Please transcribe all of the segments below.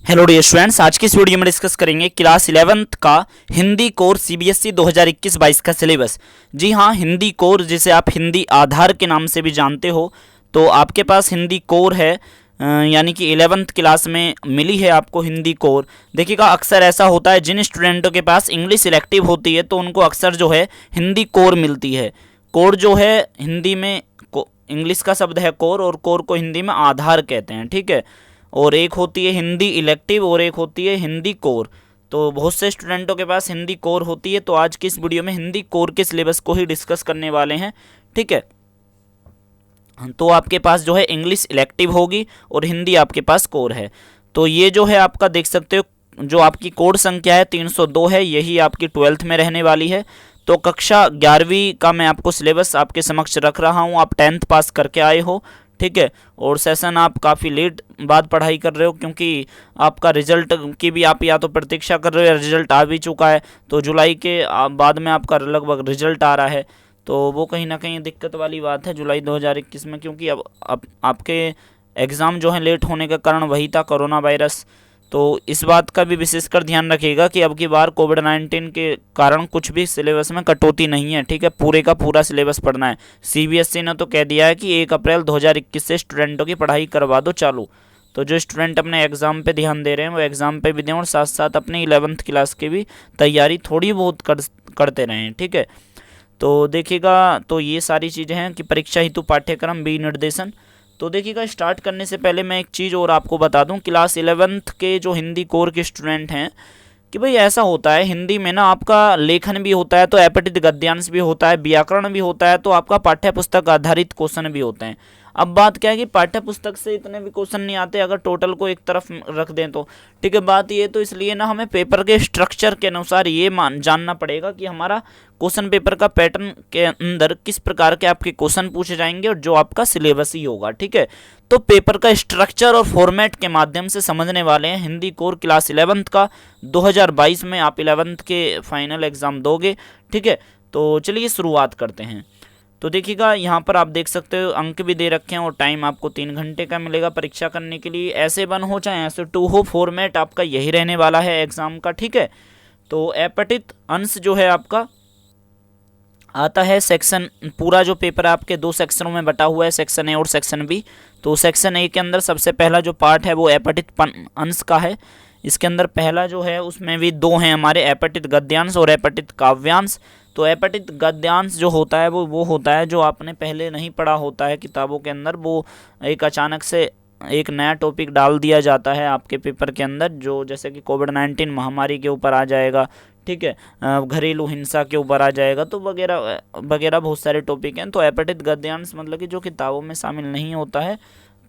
Hello dear students, आज की इस वीडियो में डिस्कस करेंगे क्लास 11th का हिंदी कोर सीबीएसई 2021-22 का सिलेबस। जी हाँ, हिंदी कोर जिसे आप हिंदी आधार के नाम से भी जानते हो, तो आपके पास हिंदी कोर है। यानी कि 11th क्लास में मिली है आपको हिंदी कोर। देखिएगा, अक्सर ऐसा होता है जिन स्टूडेंटों के पास इंग्लिश सिलेक्टिव होती है तो उनको अक्सर जो है हिंदी कोर मिलती है। कोर जो है हिंदी में इंग्लिश का शब्द है कोर, और कोर को हिंदी में आधार कहते हैं, ठीक है। और एक होती है हिंदी इलेक्टिव और एक होती है हिंदी कोर। तो बहुत से स्टूडेंटों के पास हिंदी कोर होती है, तो आज की इस वीडियो में हिंदी कोर के सिलेबस को ही डिस्कस करने वाले हैं, ठीक है। तो आपके पास जो है इंग्लिश इलेक्टिव होगी और हिंदी आपके पास कोर है। तो ये जो है आपका देख सकते हो, जो आपकी कोड संख्या है 302 है, यही आपकी 12th में रहने वाली है। तो कक्षा 11वीं का मैं आपको सिलेबस आपके समक्ष रख रहा हूँ। आप 10th पास करके आए हो, ठीक है। और सेशन आप काफ़ी लेट बाद पढ़ाई कर रहे हो, क्योंकि आपका रिजल्ट की भी आप या तो प्रतीक्षा कर रहे हो या रिजल्ट आ भी चुका है। तो जुलाई के बाद में आपका लगभग रिजल्ट आ रहा है, तो वो कहीं ना कहीं दिक्कत वाली बात है जुलाई 2021 में, क्योंकि अब आपके एग्ज़ाम जो है लेट होने का कारण वही था, कोरोना वायरस। तो इस बात का भी विशेषकर ध्यान रखिएगा कि अब की बार कोविड-19 के कारण कुछ भी सिलेबस में कटौती नहीं है, ठीक है। पूरे का पूरा सिलेबस पढ़ना है। सीबीएसई ने तो कह दिया है कि 1 अप्रैल 2021 से स्टूडेंटों की पढ़ाई करवा दो चालू। तो जो स्टूडेंट अपने एग्ज़ाम पे ध्यान दे रहे हैं वो एग्ज़ाम पे भी दें, और साथ साथ अपनी 11th क्लास की भी तैयारी थोड़ी बहुत करते रहें, ठीक है। तो देखिएगा, तो ये सारी चीज़ें हैं कि परीक्षा हेतु पाठ्यक्रम बी निर्देशन। तो देखिएगा, स्टार्ट करने से पहले मैं एक चीज़ और आपको बता दूं, क्लास 11th के जो हिंदी कोर के स्टूडेंट हैं, कि भाई ऐसा होता है हिंदी में ना, आपका लेखन भी होता है तो अपठित गद्यांश भी होता है, व्याकरण भी होता है, तो आपका पाठ्य पुस्तक आधारित क्वेश्चन भी होते हैं। अब बात क्या है कि पाठ्य पुस्तक से इतने भी क्वेश्चन नहीं आते अगर टोटल को एक तरफ रख दें तो, ठीक है। बात ये तो इसलिए ना हमें पेपर के स्ट्रक्चर के अनुसार ये जानना पड़ेगा कि हमारा क्वेश्चन पेपर का पैटर्न के अंदर किस प्रकार के आपके क्वेश्चन पूछे जाएंगे और जो आपका सिलेबस ही होगा, ठीक है। तो पेपर का स्ट्रक्चर और फॉर्मेट के माध्यम से समझने वाले हैं हिंदी कोर क्लास 11th का। 2022 में आप 11th के फाइनल एग्ज़ाम दोगे, ठीक है। तो चलिए शुरुआत करते हैं। तो देखिएगा, यहाँ पर आप देख सकते हो अंक भी दे रखे हैं और टाइम आपको 3 घंटे का मिलेगा परीक्षा करने के लिए। ऐसे 1 हो चाहे ऐसे 2 हो, फॉर्मेट आपका यही रहने वाला है एग्ज़ाम का, ठीक है। तो अपठित अंश जो है आपका आता है सेक्शन, पूरा जो पेपर आपके 2 सेक्शनों में बटा हुआ है, सेक्शन ए और सेक्शन बी। तो सेक्शन ए के अंदर सबसे पहला जो पार्ट है वो अपठित अंश का है। इसके अंदर पहला जो है उसमें भी 2 हैं हमारे, अपठित गद्यांश और अपठित काव्यांश। तो अपठित गद्यांश जो होता है वो होता है जो आपने पहले नहीं पढ़ा होता है किताबों के अंदर, वो एक अचानक से एक नया टॉपिक डाल दिया जाता है आपके पेपर के अंदर, जो जैसे कि कोविड-19 महामारी के ऊपर आ जाएगा, ठीक है, घरेलू हिंसा के ऊपर आ जाएगा, तो वगैरह वगैरह बहुत सारे टॉपिक हैं। तो अपठित गद्यांश मतलब कि जो किताबों में शामिल नहीं होता है,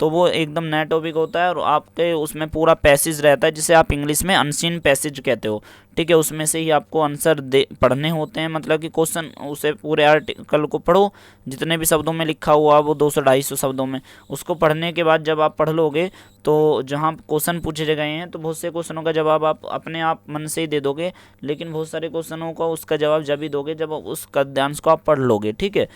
तो वो एकदम नया टॉपिक होता है और आपके उसमें पूरा पैसेज रहता है, जिसे आप इंग्लिश में अनसीन पैसेज कहते हो, ठीक है। उसमें से ही आपको आंसर पढ़ने होते हैं, मतलब कि क्वेश्चन उसे पूरे आर्टिकल को पढ़ो, जितने भी शब्दों में लिखा हुआ वो 200-250 शब्दों में, उसको पढ़ने के बाद जब आप पढ़ लोगे तो जहाँ क्वेश्चन पूछे गए हैं तो बहुत से क्वेश्चनों का जवाब आप अपने आप मन से ही दे दोगे, लेकिन बहुत सारे क्वेश्चनों का उसका जवाब जब ही दोगे जब उस गद्यांश को आप पढ़ लोगे, ठीक है।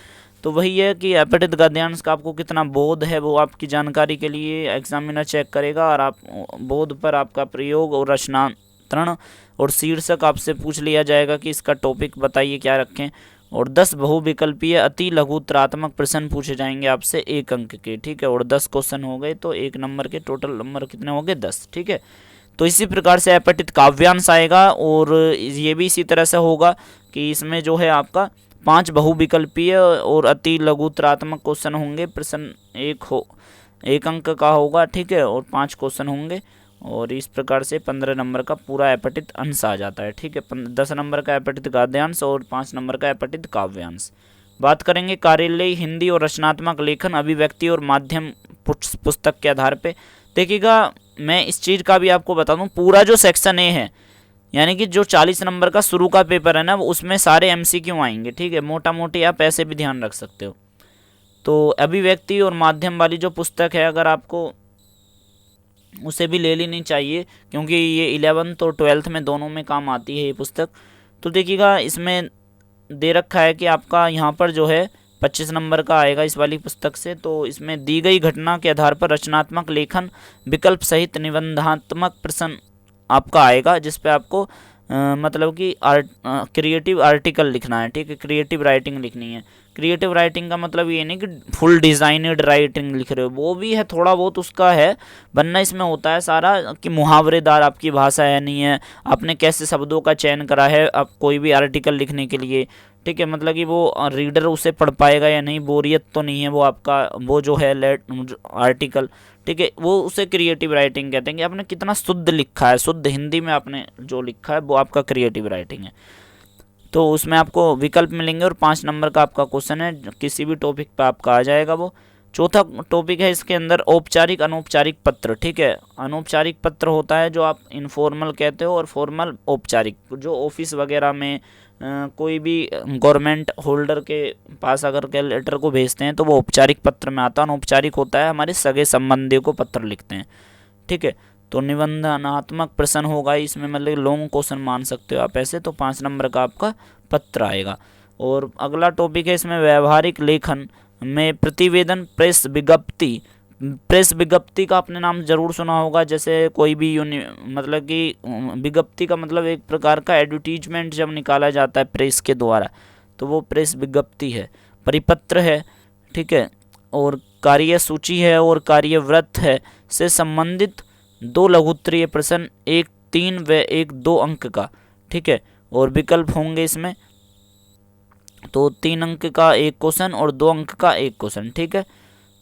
तो वही है कि अपठित गद्यांश का आपको कितना बोध है वो आपकी जानकारी के लिए एग्जामिनर चेक करेगा, और आप बोध पर आपका प्रयोग और रचनात्रण और शीर्षक आपसे पूछ लिया जाएगा कि इसका टॉपिक बताइए क्या रखें। और 10 बहुविकल्पीय अति लघुतरात्मक प्रश्न पूछे जाएंगे आपसे 1 अंक के, ठीक है। और 10 क्वेश्चन हो गए तो 1 नंबर के टोटल नंबर कितने हो गए, 10, ठीक है। तो इसी प्रकार से अपठित काव्यांश आएगा, और ये भी इसी तरह से होगा कि इसमें जो है आपका 5 बहुविकल्पीय और अति लघुतरात्मक क्वेश्चन होंगे। प्रश्न 1 अंक का होगा, ठीक है, और 5 क्वेश्चन होंगे, और इस प्रकार से 15 नंबर का पूरा अपठित अंश आ जाता है, ठीक है। 10 नंबर का अपठित गद्यांश और 5 नंबर का अपठित काव्यांश। बात करेंगे कार्यालय हिंदी और रचनात्मक लेखन, अभिव्यक्ति और माध्यम पुस्तक के आधार पे। देखिएगा, मैं इस चीज़ का भी आपको बता दूं, पूरा जो सेक्शन ए है, यानी कि जो 40 नंबर का शुरू का पेपर है ना, उसमें सारे MCQ आएंगे, ठीक है। मोटा मोटी आप ऐसे भी ध्यान रख सकते हो। तो अभिव्यक्ति और माध्यम वाली जो पुस्तक है, अगर आपको उसे भी ले लेनी चाहिए, क्योंकि ये 11th और 12th में दोनों में काम आती है ये पुस्तक। तो देखिएगा, इसमें दे रखा है कि आपका यहाँ पर जो है 25 नंबर का आएगा इस वाली पुस्तक से। तो इसमें दी गई घटना के आधार पर रचनात्मक लेखन विकल्प सहित निबंधात्मक प्रश्न आपका आएगा, जिस पे आपको मतलब कि क्रिएटिव आर्टिकल लिखना है, ठीक है, क्रिएटिव राइटिंग लिखनी है। क्रिएटिव राइटिंग का मतलब ये नहीं कि फुल डिजाइनड राइटिंग लिख रहे हो, वो भी है, थोड़ा बहुत उसका है, वरना इसमें होता है सारा कि मुहावरेदार आपकी भाषा है नहीं है, आपने कैसे शब्दों का चयन करा है आप कोई भी आर्टिकल लिखने के लिए, ठीक है, मतलब कि वो रीडर उसे पढ़ पाएगा या नहीं, बोरियत तो नहीं है वो आपका वो जो है आर्टिकल, ठीक है, वो उसे क्रिएटिव राइटिंग कहते हैं कि आपने कितना शुद्ध लिखा है, शुद्ध हिंदी में आपने जो लिखा है वो आपका क्रिएटिव राइटिंग है। तो उसमें आपको विकल्प मिलेंगे और 5 नंबर का आपका क्वेश्चन है, किसी भी टॉपिक पे आपका आ जाएगा वो। चौथा टॉपिक है इसके अंदर औपचारिक अनौपचारिक पत्र, ठीक है। अनौपचारिक पत्र होता है जो आप इनफॉर्मल कहते हो, और फॉर्मल औपचारिक जो ऑफिस वगैरह में कोई भी गवर्नमेंट होल्डर के पास अगर के लेटर को भेजते हैं तो वो औपचारिक पत्र में आता है। अनौपचारिक होता है हमारे सगे संबंधियों को पत्र लिखते हैं, ठीक है। तो निबंधनात्मक प्रश्न होगा इसमें, मतलब लॉन्ग क्वेश्चन मान सकते हो आप ऐसे। तो 5 नंबर का आपका पत्र आएगा। और अगला टॉपिक है इसमें व्यवहारिक लेखन में प्रतिवेदन प्रेस विज्ञप्ति। प्रेस विज्ञप्ति का आपने नाम जरूर सुना होगा, जैसे कोई भी मतलब कि विज्ञप्ति का मतलब एक प्रकार का एडवर्टीजमेंट जब निकाला जाता है प्रेस के द्वारा, तो वो प्रेस विज्ञप्ति है। परिपत्र है, ठीक है, और कार्यसूची है और कार्यव्रत है से संबंधित 2 लघुत्तरीय प्रश्न, एक 3 व एक 2 अंक का, ठीक है, और विकल्प होंगे इसमें। तो 3 अंक का एक क्वेश्चन और 2 अंक का एक क्वेश्चन, ठीक है।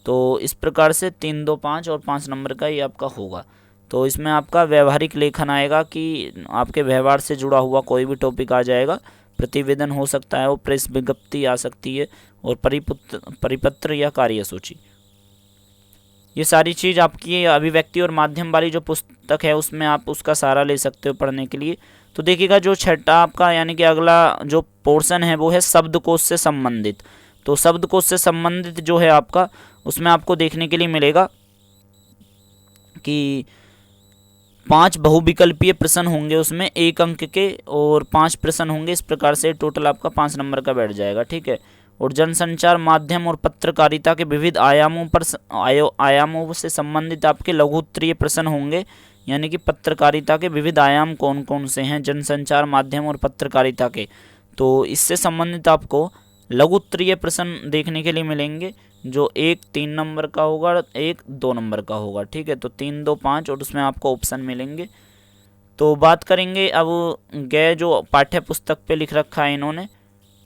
तो इस प्रकार से 3, 2, 5 और 5 नंबर का ये आपका होगा। तो इसमें आपका व्यवहारिक लेखन आएगा कि आपके व्यवहार से जुड़ा हुआ कोई भी टॉपिक आ जाएगा। प्रतिवेदन हो सकता है, वो प्रेस विज्ञप्ति आ सकती है, और परिपत्र या कार्यसूची, ये सारी चीज़ आपकी अभिव्यक्ति और माध्यम वाली जो पुस्तक है उसमें आप उसका सहारा ले सकते हो पढ़ने के लिए। तो देखिएगा जो छठा आपका यानी कि अगला जो पोर्शन है वो है शब्दकोश से संबंधित। तो शब्दकोश से संबंधित जो है आपका, उसमें आपको देखने के लिए मिलेगा कि 5 बहुविकल्पीय प्रश्न होंगे उसमें 1 अंक के, और 5 प्रश्न होंगे। इस प्रकार से टोटल आपका 5 नंबर का बैठ जाएगा, ठीक है। और जनसंचार माध्यम और पत्रकारिता के विविध आयामों से संबंधित आपके लघु उत्तरीय प्रश्न होंगे, यानी कि पत्रकारिता के विविध आयाम कौन कौन से हैं जनसंचार माध्यम और पत्रकारिता के, तो इससे संबंधित आपको लघु उत्तरीय प्रश्न देखने के लिए मिलेंगे, जो 1 3 नंबर का होगा, 1 2 नंबर का होगा, ठीक है। तो 3 2 5 और उसमें आपको ऑप्शन मिलेंगे। तो बात करेंगे अब गए जो पाठ्य पुस्तक पे लिख रखा है इन्होंने,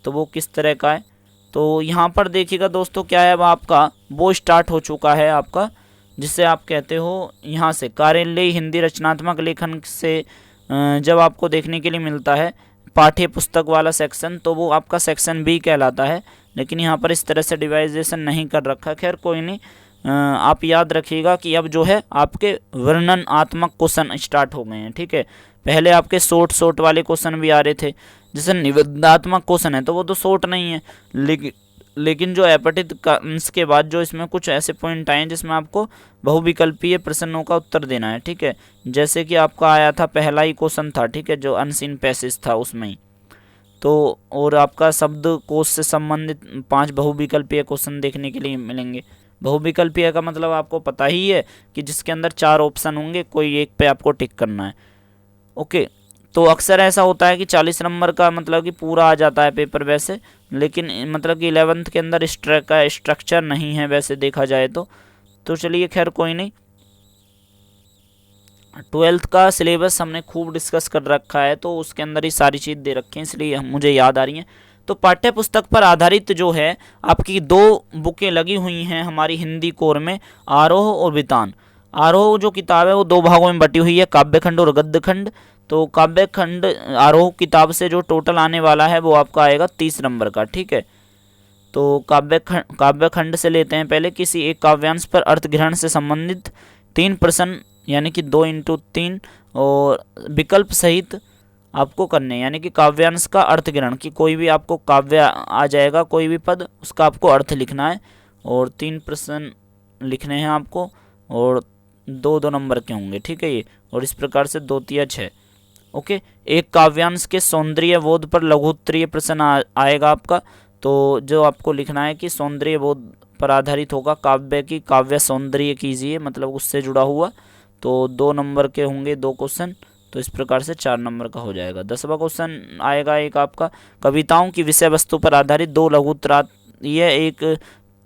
तो वो किस तरह का है। तो यहाँ पर देखिएगा दोस्तों क्या है, अब आपका वो स्टार्ट हो चुका है आपका, जिससे आप कहते हो यहाँ से कार्यालय हिंदी रचनात्मक लेखन से जब आपको देखने के लिए मिलता है पाठ्य पुस्तक वाला सेक्शन, तो वो आपका सेक्शन बी कहलाता है। लेकिन यहाँ पर इस तरह से डिवाइजेशन नहीं कर रखा, खैर कोई नहीं। आप याद रखिएगा कि अब जो है आपके वर्णनात्मक क्वेश्चन स्टार्ट हो गए हैं, ठीक है। पहले आपके शॉर्ट वाले क्वेश्चन भी आ रहे थे, जैसे निबंधात्मक क्वेश्चन है तो वो तो शॉर्ट नहीं है, लेकिन जो अपठित अंश के बाद जो इसमें कुछ ऐसे पॉइंट आए हैं जिसमें आपको बहुविकल्पीय प्रश्नों का उत्तर देना है, ठीक है। जैसे कि आपका आया था पहला ही क्वेश्चन था, ठीक है, जो अनसीन पैसेज था उसमें ही। तो और आपका शब्दकोश से संबंधित 5 बहुविकल्पीय क्वेश्चन देखने के लिए मिलेंगे। बहुविकल्पीय का मतलब आपको पता ही है कि जिसके अंदर 4 ऑप्शन होंगे, कोई एक पे आपको टिक करना है, ओके। तो अक्सर ऐसा होता है कि 40 नंबर का मतलब कि पूरा आ जाता है पेपर वैसे, लेकिन मतलब कि 11th के अंदर इस तरह का स्ट्रक्चर नहीं है वैसे देखा जाए तो चलिए खैर कोई नहीं। 12th का सिलेबस हमने खूब डिस्कस कर रखा है, तो उसके अंदर ही सारी चीज़ दे रखी हैं, इसलिए मुझे याद आ रही हैं। तो पाठ्य पुस्तक पर आधारित जो है आपकी 2 बुकें लगी हुई हैं हमारी हिंदी कोर में, आरोह और वितान। आरोह जो किताब है वो 2 भागों में बटी हुई है, काव्यखंड और गद्यखंड। तो काव्यखंड आरोह किताब से जो टोटल आने वाला है वो आपका आएगा 30 नंबर का, ठीक है। तो काव्यखंड से लेते हैं पहले, किसी एक काव्यांश पर अर्थग्रहण से संबंधित 3 प्रश्न, यानी कि 2 × 3 और विकल्प सहित आपको करने, यानी कि काव्यांश का अर्थग्रहण की कोई भी आपको काव्य आ जाएगा, कोई भी पद, उसका आपको अर्थ लिखना है और 3 प्रश्न लिखने हैं आपको, और 2 नंबर के होंगे, ठीक है ये। और इस प्रकार से 2 × 6, ओके। एक काव्यांश के सौंदर्य बोध पर लघु उत्तरीय प्रश्न आएगा आपका, तो जो आपको लिखना है कि सौंदर्य बोध पर आधारित होगा, काव्य की काव्य सौंदर्य कीजिए, मतलब उससे जुड़ा हुआ। तो 2 नंबर के होंगे 2 क्वेश्चन, तो इस प्रकार से 4 नंबर का हो जाएगा। 10वां क्वेश्चन आएगा एक आपका, कविताओं की विषय वस्तु पर आधारित 2 लघु ये एक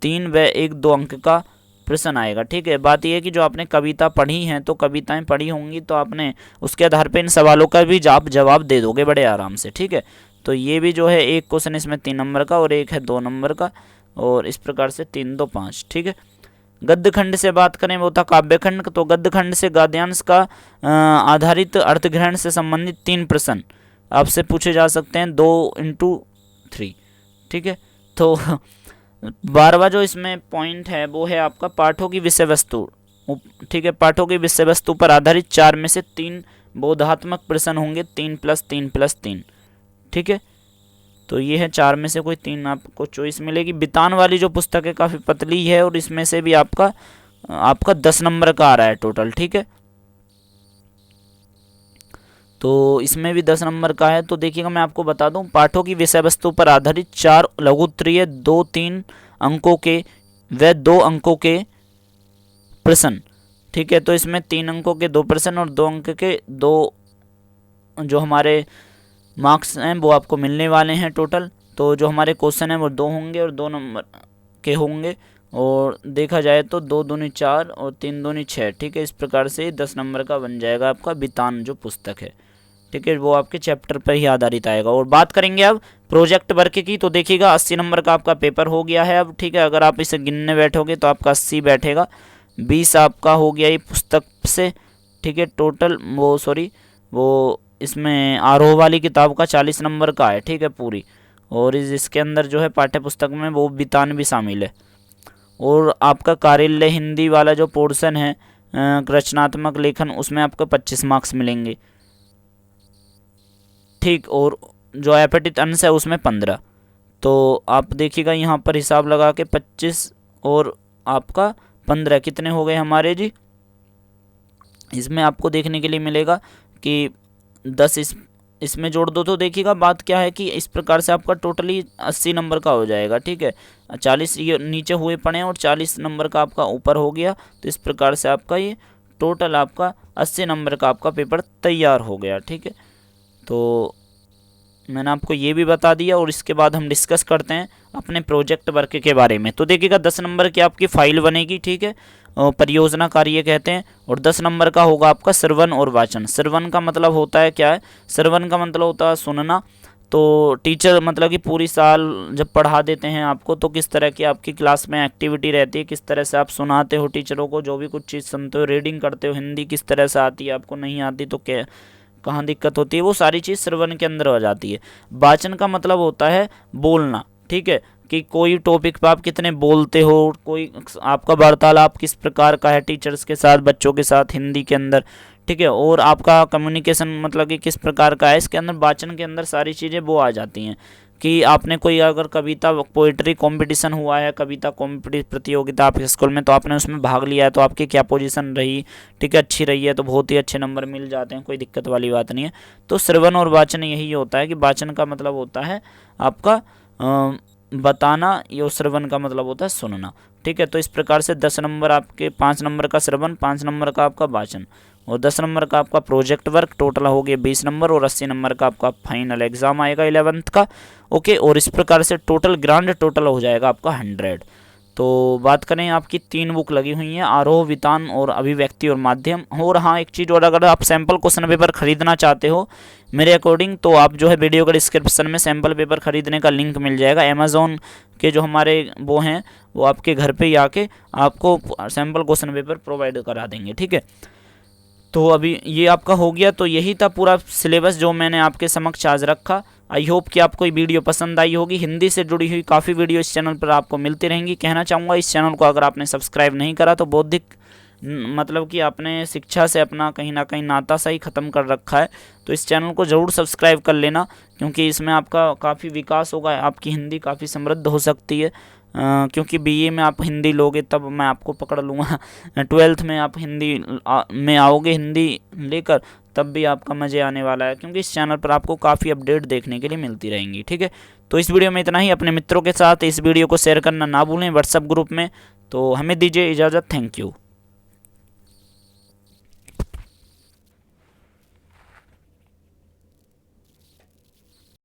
3 व एक 2 अंक का प्रश्न आएगा। ठीक है, बात यह है कि जो आपने कविता पढ़ी हैं, तो कविताएं पढ़ी होंगी, तो आपने उसके आधार पर इन सवालों का भी आप जवाब दे दोगे बड़े आराम से। ठीक है, तो ये भी जो है एक क्वेश्चन इसमें 3 नंबर का और एक है 2 नंबर का, और इस प्रकार से 3 2 5। ठीक है, गद्य खंड से बात करें वो था काव्य खंड। तो गद्य खंड से गद्यांश का आधारित अर्थग्रहण से संबंधित 3 प्रश्न आपसे पूछे जा सकते हैं, 2 x 3। ठीक है, तो 12वां जो इसमें पॉइंट है वो है आपका पाठों की विषय वस्तु। ठीक है, पाठों की विषय वस्तु पर आधारित 4 में से 3 बोधात्मक प्रश्न होंगे, 3 + 3 + 3। ठीक है, तो ये है 4 में से कोई 3 आपको चॉइस मिलेगी। बितान वाली जो पुस्तक है काफ़ी पतली है, और इसमें से भी आपका 10 नंबर का आ रहा है टोटल। ठीक है, तो इसमें भी 10 नंबर का है। तो देखिएगा, मैं आपको बता दूं, पाठों की विषय वस्तु पर आधारित 4 लघु उत्तरीय 2-3 अंकों के व 2 अंकों के प्रश्न। ठीक है, तो इसमें 3 अंकों के 2 प्रश्न और 2 अंक के 2 जो हमारे मार्क्स हैं वो आपको मिलने वाले हैं टोटल। तो जो हमारे क्वेश्चन हैं वो 2 होंगे और 2 नंबर के होंगे, और देखा जाए तो 2 दूनी 4 और 3 दूनी 6। ठीक है, इस प्रकार से 10 नंबर का बन जाएगा आपका बितान जो पुस्तक है। ठीक है, वो आपके चैप्टर पर ही आधारित आएगा। और बात करेंगे अब प्रोजेक्ट वर्क की, तो देखिएगा 80 नंबर का आपका पेपर हो गया है अब। ठीक है, अगर आप इसे गिनने बैठोगे तो आपका 80 बैठेगा, 20 आपका हो गया ये पुस्तक से। ठीक है, टोटल वो इसमें आरोह वाली किताब का 40 नंबर का है। ठीक है, पूरी, और इसके अंदर जो है पाठ्य पुस्तक में वो बितान भी शामिल है। और आपका कार्यालय हिंदी वाला जो पोर्शन है रचनात्मक लेखन, उसमें आपको 25 मार्क्स मिलेंगे। ठीक, और जो अपठित अंश है उसमें 15। तो आप देखिएगा यहाँ पर हिसाब लगा के 25 और आपका 15 कितने हो गए हमारे जी। इसमें आपको देखने के लिए मिलेगा कि 10 इसमें जोड़ दो। तो देखिएगा बात क्या है कि इस प्रकार से आपका टोटली 80 नंबर का हो जाएगा। ठीक है, 40 ये नीचे हुए पड़े और 40 नंबर का आपका ऊपर हो गया। तो इस प्रकार से आपका ये टोटल आपका 80 नंबर का आपका पेपर तैयार हो गया। ठीक है, तो मैंने आपको ये भी बता दिया, और इसके बाद हम डिस्कस करते हैं अपने प्रोजेक्ट वर्क के बारे में। तो देखिएगा 10 नंबर की आपकी फाइल बनेगी। ठीक है, परियोजना कार्य कहते हैं, और 10 नंबर का होगा आपका श्रवण और वाचन। श्रवण का मतलब होता है क्या है, श्रवण का मतलब होता है सुनना। तो टीचर मतलब कि पूरी साल जब पढ़ा देते हैं आपको, तो किस तरह की आपकी क्लास में एक्टिविटी रहती है, किस तरह से आप सुनाते हो टीचरों को, जो भी कुछ चीज़ सुनते हो, रीडिंग करते हो, हिंदी किस तरह से आती है आपको, नहीं आती तो क्या कहाँ दिक्कत होती है, वो सारी चीज़ श्रवण के अंदर आ जाती है। वाचन का मतलब होता है बोलना। ठीक है, कि कोई टॉपिक पर आप कितने बोलते हो, कोई आपका वार्तालाप किस प्रकार का है टीचर्स के साथ, बच्चों के साथ हिंदी के अंदर। ठीक है, और आपका कम्युनिकेशन मतलब कि किस प्रकार का है, इसके अंदर वाचन के अंदर सारी चीज़ें वो आ जाती हैं। कि आपने कोई अगर कविता पोइट्री कंपटीशन हुआ है, कविता प्रतियोगिता आपके स्कूल में, तो आपने उसमें भाग लिया है, तो आपकी क्या पोजीशन रही, ठीक है, अच्छी रही है, तो बहुत ही अच्छे नंबर मिल जाते हैं, कोई दिक्कत वाली बात नहीं है। तो श्रवण और वाचन यही होता है कि वाचन का मतलब होता है आपका बताना, ये श्रवण का मतलब होता है सुनना। ठीक है, तो इस प्रकार से 10 नंबर आपके, 5 नंबर का श्रवण, 5 नंबर का आपका वाचन, और 10 नंबर का आपका प्रोजेक्ट वर्क, टोटल हो गया 20 नंबर, और 80 नंबर का आपका फाइनल एग्जाम आएगा 11th का। ओके, और इस प्रकार से टोटल ग्रांड टोटल हो जाएगा आपका 100। तो बात करें, आपकी 3 बुक लगी हुई हैं, आरोह, वितान और अभिव्यक्ति और माध्यम। और हाँ, एक चीज़ और, अगर आप सैम्पल क्वेश्चन पेपर खरीदना चाहते हो मेरे अकॉर्डिंग, तो आप जो है वीडियो का डिस्क्रिप्शन में सैम्पल पेपर खरीदने का लिंक मिल जाएगा। अमेज़ॉन के जो हमारे वो हैं, वो आपके घर पे ही आके आपको सैम्पल क्वेश्चन पेपर प्रोवाइड करा देंगे। ठीक है, तो अभी ये आपका हो गया। तो यही था पूरा सिलेबस जो मैंने आपके समक्ष आज रखा। आई होप कि आपको ये वीडियो पसंद आई होगी। हिंदी से जुड़ी हुई काफ़ी वीडियो इस चैनल पर आपको मिलती रहेंगी। कहना चाहूँगा, इस चैनल को अगर आपने सब्सक्राइब नहीं करा तो बौद्धिक मतलब कि आपने शिक्षा से अपना कहीं ना कहीं नाता सा ही ख़त्म कर रखा है। तो इस चैनल को ज़रूर सब्सक्राइब कर लेना, क्योंकि इसमें आपका काफ़ी विकास होगा, आपकी हिंदी काफ़ी समृद्ध हो सकती है। क्योंकि बीए में आप हिंदी लोगे तब मैं आपको पकड़ लूँगा, 12th में आप हिंदी में आओगे हिंदी लेकर, तब भी आपका मज़े आने वाला है, क्योंकि इस चैनल पर आपको काफ़ी अपडेट देखने के लिए मिलती रहेंगी। ठीक है, तो इस वीडियो में इतना ही। अपने मित्रों के साथ इस वीडियो को शेयर करना ना भूलें व्हाट्सएप ग्रुप में। तो हमें दीजिए इजाज़त। Thank you.